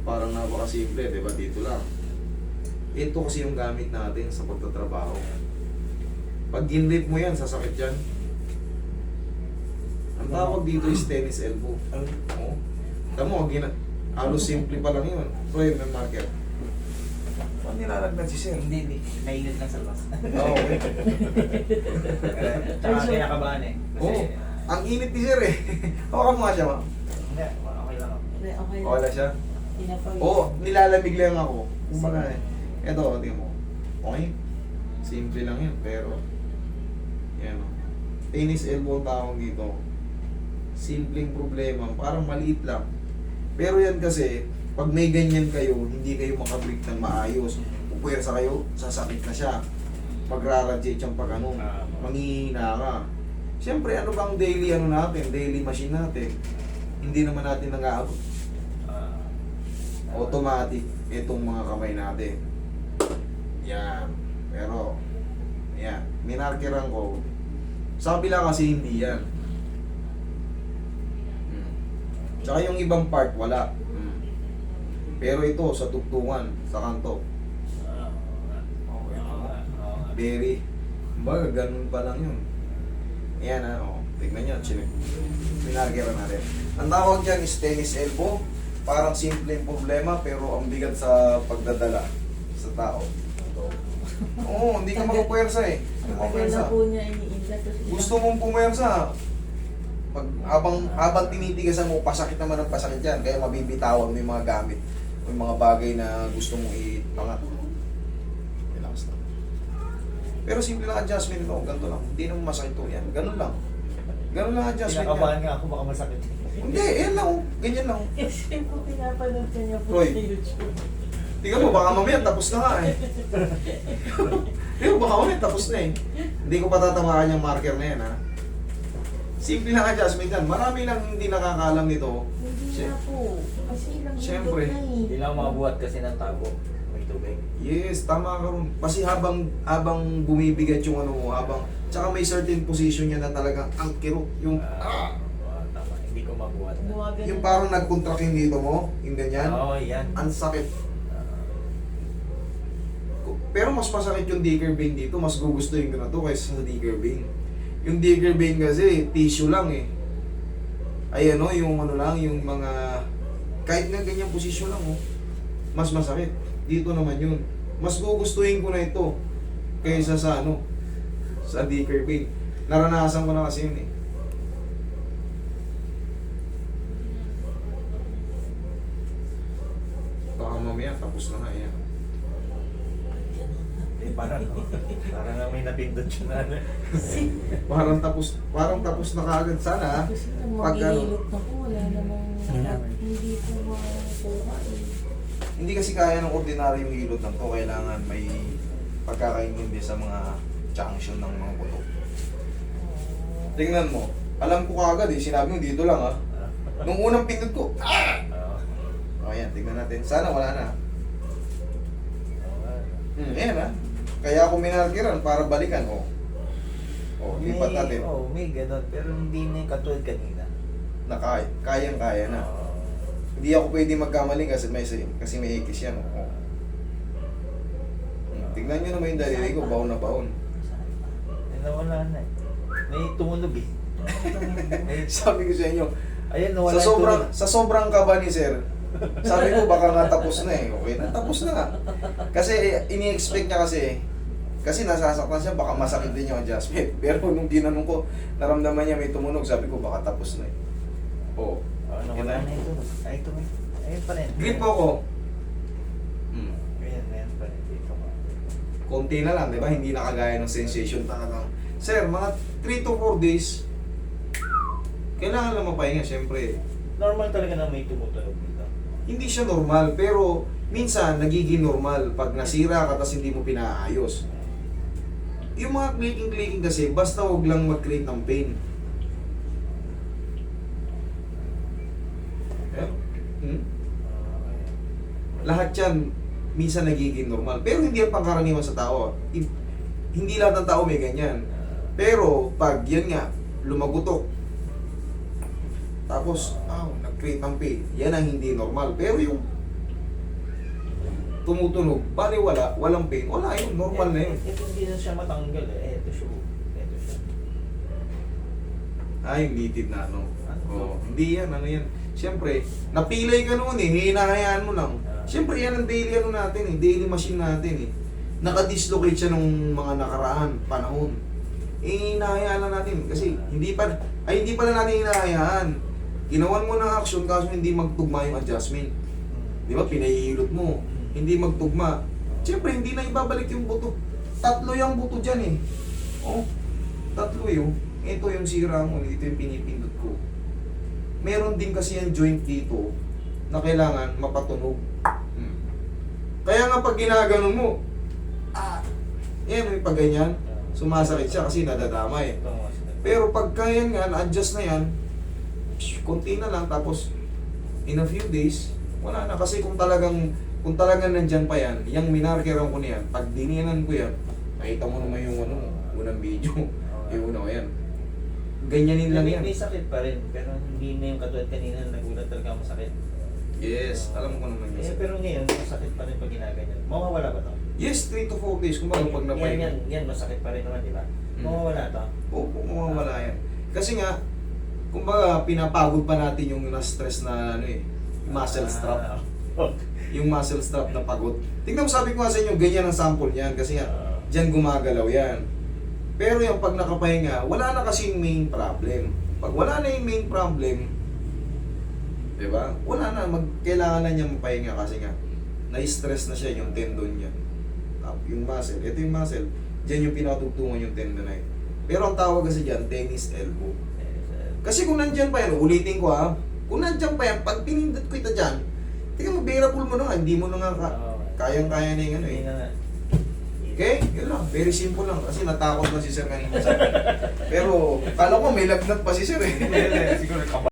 Parang napakasimple, di ba? Dito lang. Ito kasi yung gamit natin sa pagtatrabaho. Pag ginrip mo yan, sasakit yan. Ang tawag dito is tennis elbow. Oo. Tamo, halos simple pa lang yun. So yun, may marker. Saan nilalagnat si Sir? Hindi. Nainit lang sa labas. Oo, okay. Tsaka kinakabahan eh. Kasi, Oo. Ang init ni Sir eh. Hawakan mo nga siya, ma. Hindi, okay lang ako. Okay lang. Wala siya. Pinapawis. Oo, nilalamig lang ako. Kumbaga eh. Eto, tingnan mo. Okay. Simple lang yun, pero yan o. Tennis elbow ang tawag dito. Simpleng problema, parang maliit lang. Pero yan kasi, pag may ganyan kayo, hindi kayo makabreak ng maayos. Pupuwersa kayo, sasakit na siya. Magra-radiate yung pag ano, manghihina ka. Siyempre, ano bang daily ano natin, daily machine natin? Hindi naman natin nang-aabot. Automatic itong mga kamay natin. Yan. Pero, yan. Minarkeran ko. Sa kabila kasi hindi yan. Tsaka yung ibang part, wala. Pero ito, sa tugtungan, sa kanto. Very. Baga, ganun pa lang yun. Ayan ha, tignan nyo, pinarkeran natin. Ang tawag dyan is tennis elbow. Parang simple yung problema, pero ang bigat sa pagdadala sa tao. Oo, hindi ka magpuwersa eh. Ang tagal na po niya iniinda. Gusto mong pumersa, pag habang tinitigasan mo, pasakit naman ang pasakit yan. Kaya mabibitawan mo yung mga gamit, yung mga bagay na gusto mong ipangat. Relax lang. Pero simple lang adjustment ito, ganito lang. Hindi naman masakit ito yan. Ganun lang. Ganun lang adjustment Kinakabahan yan. nga ako, baka masakit. Hindi, yan lang. Ganyan lang. Kasi po pinapanood ka niya po Roy. sa YouTube. Tingnan mo, baka mamaya tapos na nga eh. Tingnan mo, baka mamaya tapos na eh. Hindi ko patatamaan yung marker na yan ha. Simple lang adjustment yan. Marami lang hindi nakakalam nito. Hindi na po. Kasi ilang Siyempre. na eh. Hindi lang mabuhat kasi ng tago. May tubig. Yes, tama ka ron. Kasi habang bumibigat yung ano mo, tsaka may certain position yan na talagang ang kirot. Yung, Tama, hindi ko mabuhat. Buwagan yung na. parang nag-contract yung dito mo, yung ganyan. Oo, yan. Ang sakit. Pero mas masakit yung digger vein dito, mas gugustuhin ko na to kaysa sa digger vein. Yung digger vein kasi, tissue lang eh. Ay ano, yung ano lang, yung mga, kahit na ganyang posisyon lang oh, mas masakit. Dito naman yun. Mas gugustuhin ko na ito kaysa sa ano, sa digger vein. Naranasan ko na kasi yun eh. Baka mamaya, tapos na nga yan. Eh, parang na may napindot yun na. Parang tapos na kaagad sana. Kasi nang Pag ano, maghihilot na po, wala namang hindi po makuha eh. hindi kasi kaya ng ordinaryong hilot ng to. Kailangan may pagkakaintindi sa mga junction ng mga buto. Tingnan mo. Alam ko kaagad eh. Sinabi mo dito lang ah. Nung unang pindot ko, o yan, tingnan natin. Sana wala na. Ayan ah. Kaya ako minarkiran para balikan. Lipat natin. May ganun. Pero hindi na yung katulad kanina. Kayang-kaya na. Hindi ako pwede magkamali kasi may ikis yan. Tignan nyo naman yung daliri ko, baon na baon. Nawala na eh. May tumunog eh. Sabi ko sa inyo, Ayan, nawala yung tunog. sa sobrang kaba ni Sir, sabi ko baka nga tapos na eh. Okay na, tapos na nga. Kasi ini-expect niya kasi nasasaktan siya, baka masakit din yung adjustment. Pero nung tinanong ko, naramdaman niya may tumunog, sabi ko baka tapos na eh. Oo. Nawala na yung tunog. Ay, tunog. Ayun pa rin. Grip po ko. Ayan pa rin. Dito ka. Konti na lang, di ba? Hindi na kagaya ng sensation talagang. Sir, mga 3 to 4 days, kailangan lang mapahinga, syempre. Normal talaga na may tumutunog dito. Hindi siya normal, pero minsan nagiging normal pag nasira ka tapos hindi mo pinaayos. Yung mga clicking kasi, basta huwag lang mag-create ng pain. Lahat yan, minsan nagiging normal. Pero hindi yan pangkaraniwan sa tao. Hindi lahat ng tao may ganyan. Pero, pag yan nga, lumagutok, tapos, nag-create ng pain, yan ang hindi normal. Pero yung tumutunog, bali wala, walang pain, wala yun, normal na yun. Ito hindi na siya matanggal eh. Ito siya. Ito siya. Yung litid na ano. Ano? Oo, hindi yan, ano yan. Siyempre, napilay ka noon eh, hinahayaan mo lang. Siyempre, yan ang daily ano natin eh, daily machine natin eh. Nakadislocate siya nung mga nakaraan, panahon. Hinahayaan na natin kasi hindi pa natin hinahayaan. Ginawan mo ng action kaso hindi magtugma yung adjustment. Di ba? Pinahihilot mo. Hindi magtugma. Siyempre, hindi na ibabalik yung buto. Tatlo yung buto dyan eh. Oh, tatlo yun. Ito yung sira mo. Ito yung pinipindot ko. Meron din kasi yung joint dito na kailangan mapatunog. Kaya nga pag ginaganon mo, yan, may pag ganyan, sumasakit siya kasi nadadamay. Ito ang masakit. Pero pagka yan nga, na-adjust na yan, konti na lang, tapos in a few days, wala na. Kasi kung talagang nandyan pa yan, yung minarkeran ko na yan, pag dinianan ko yan, nakita mo naman yung unang video, yung una ko yan. Ganyanin lang yan. May sakit pa rin, pero hindi na yung katulad kanina, nagulat talaga masakit. Yes, alam ko naman Eh, yan. pero ngayon, masakit pa rin pag ginaganyan. Mawawala ba to? Yes, 3 to 4 days, kung pag napahinga. Yan, masakit pa rin naman, di ba? Mawawala to. Oo, mawawala yan. Kasi nga, kumbaga, pinapagod pa natin yung na-stress na muscle strap. Yung muscle strap na pagod. Tingnan mo, sabi ko nga sa inyo, ganyan ang sample niyan. Kasi nga, dyan gumagalaw yan. Pero yung pag nakapahinga, wala na kasing main problem. Pag wala na yung main problem, di ba? Wala na, kailangan na niya mapahinga kasi nga, na-stress na siya yung tendon niya. Yung muscle, ito yung muscle, dyan yung pinatugtungan yung tendonite. Pero ang tawag kasi dyan, tennis elbow. Kasi kung nandyan pa yan, ulitin ko ha, kung nandyan pa yan, pag pinindot ko ito dyan, tingnan mo, bearable mo na nga, hindi mo na nga kayang-kaya na yung ano eh. Okay? Yun lang. Very simple lang. Kasi natakot na si Sir kanina sa akin. Pero, kala ko may lagnat pa si Sir eh. Siguro